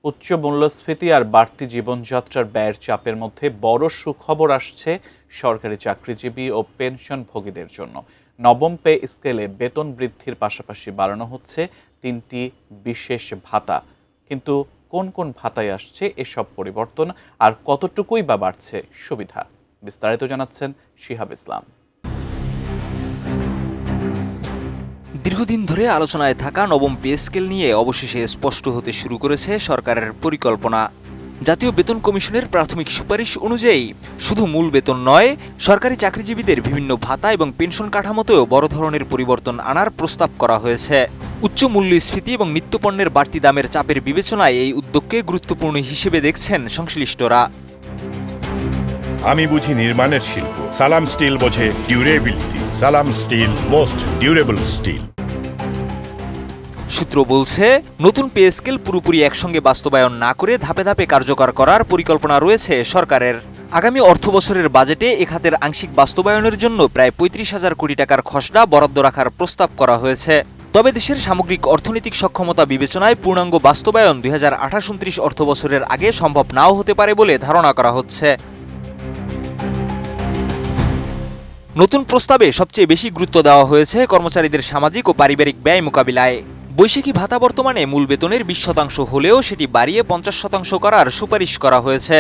উচ্চ মূল্যস্ফীতি আর বাড়তি জীবনযাত্রার ব্যয়ের চাপের মধ্যে বড় সুখবর আসছে সরকারি চাকরিজীবী ও পেনশনভোগীদের জন্য। নবম পে স্কেলে বেতন বৃদ্ধির পাশাপাশি বাড়ানো হচ্ছে 3টি বিশেষ ভাতা। কিন্তু কোন কোন ভাতায় আসছে এসব পরিবর্তন, আর কতটুকুই বা বাড়ছে সুবিধা? বিস্তারিত জানাচ্ছেন শিহাব ইসলাম। দীর্ঘদিন ধরে আলোচনায় থাকা নবম পে স্কেল নিয়ে অবশেষে স্পষ্ট হতে শুরু করেছে সরকারের পরিকল্পনা। জাতীয় বেতন কমিশনের প্রাথমিক সুপারিশ অনুযায়ী শুধু মূল বেতন নয়, সরকারি চাকরিজীবীদের বিভিন্ন ভাতা এবং পেনশন কাঠামোতেও বড় ধরনের পরিবর্তন আনার প্রস্তাব করা হয়েছে। উচ্চ মূল্যস্ফীতি এবং নিত্যপণ্যের বাড়তি দামের চাপের বিবেচনায় এই উদ্যোগকে গুরুত্বপূর্ণ হিসেবে দেখছেন সংশ্লিষ্টরা। আমি বুঝি নির্মাণের শিল্প, সালাম স্টিল বোঝে ডিউরেবিলিটি। সালাম স্টিল, মোস্ট ডিউরেবল স্টিল। সূত্র বলছে, নতুন পে স্কেল পুরোপুরি একসঙ্গে বাস্তবায়ন না করে ধাপে ধাপে কার্যকর করার পরিকল্পনা রয়েছে সরকারের। আগামী অর্থবছরের বাজেটে এ খাতের আংশিক বাস্তবায়নের জন্য প্রায় ৩৫,০০০ কোটি টাকার খসড়া বরাদ্দ রাখার প্রস্তাব করা হয়েছে। তবে দেশের সামগ্রিক অর্থনৈতিক সক্ষমতা বিবেচনায় পূর্ণাঙ্গ বাস্তবায়ন ২০২৮-২৯ অর্থবছরের আগে সম্ভব নাও হতে পারে বলে ধারণা করা হচ্ছে। নতুন প্রস্তাবে সবচেয়ে বেশি গুরুত্ব দেওয়া হয়েছে কর্মচারীদের সামাজিক ও পারিবারিক ব্যয় মোকাবিলায়। বৈশাখী ভাতা বর্তমানে মূল বেতনের ২০% হলেও সেটি বাড়িয়ে ৫০% করার সুপারিশ করা হয়েছে।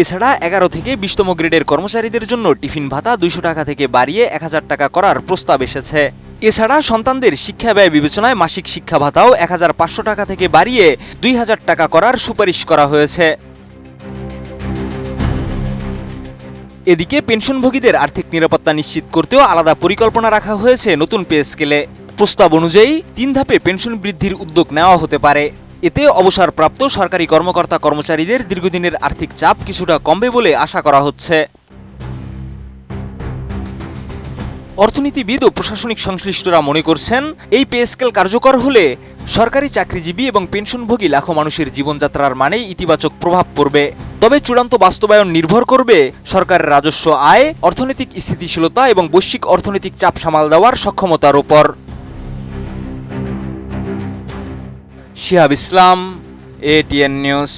এছাড়া ১১ থেকে ২০তম গ্রেডের কর্মচারীদের জন্য টিফিন ভাতা ২০০ টাকা থেকে বাড়িয়ে ১,০০০ টাকা করার প্রস্তাব এসেছে। এছাড়া সন্তানদের শিক্ষা ব্যয় বিবেচনায় মাসিক শিক্ষা ভাতাও ১,৫০০ টাকা থেকে বাড়িয়ে ২,০০০ টাকা করার সুপারিশ করা হয়েছে। এদিকে পেনশনভোগীদের আর্থিক নিরাপত্তা নিশ্চিত করতেও আলাদা পরিকল্পনা রাখা হয়েছে নতুন পে স্কেলে। প্রস্তাব অনুযায়ী ৩ ধাপে পেনশন বৃদ্ধির উদ্যোগ নেওয়া হতে পারে। এতে অবসরপ্রাপ্ত সরকারি কর্মকর্তা কর্মচারীদের দীর্ঘদিনের আর্থিক চাপ কিছুটা কমবে বলে আশা করা হচ্ছে। অর্থনীতিবিদ ও প্রশাসনিক সংশ্লিষ্টরা মনে করছেন, এই পে স্কেল কার্যকর হলে সরকারি চাকরিজীবী এবং পেনশনভোগী লাখো মানুষের জীবনযাত্রার মানেই ইতিবাচক প্রভাব পড়বে। তবে চূড়ান্ত বাস্তবায়ন নির্ভর করবে সরকারের রাজস্ব আয়, অর্থনৈতিক স্থিতিশীলতা এবং বৈশ্বিক অর্থনৈতিক চাপ সামাল দেওয়ার সক্ষমতার উপর। শিহাব ইসলাম, ATN নিউজ।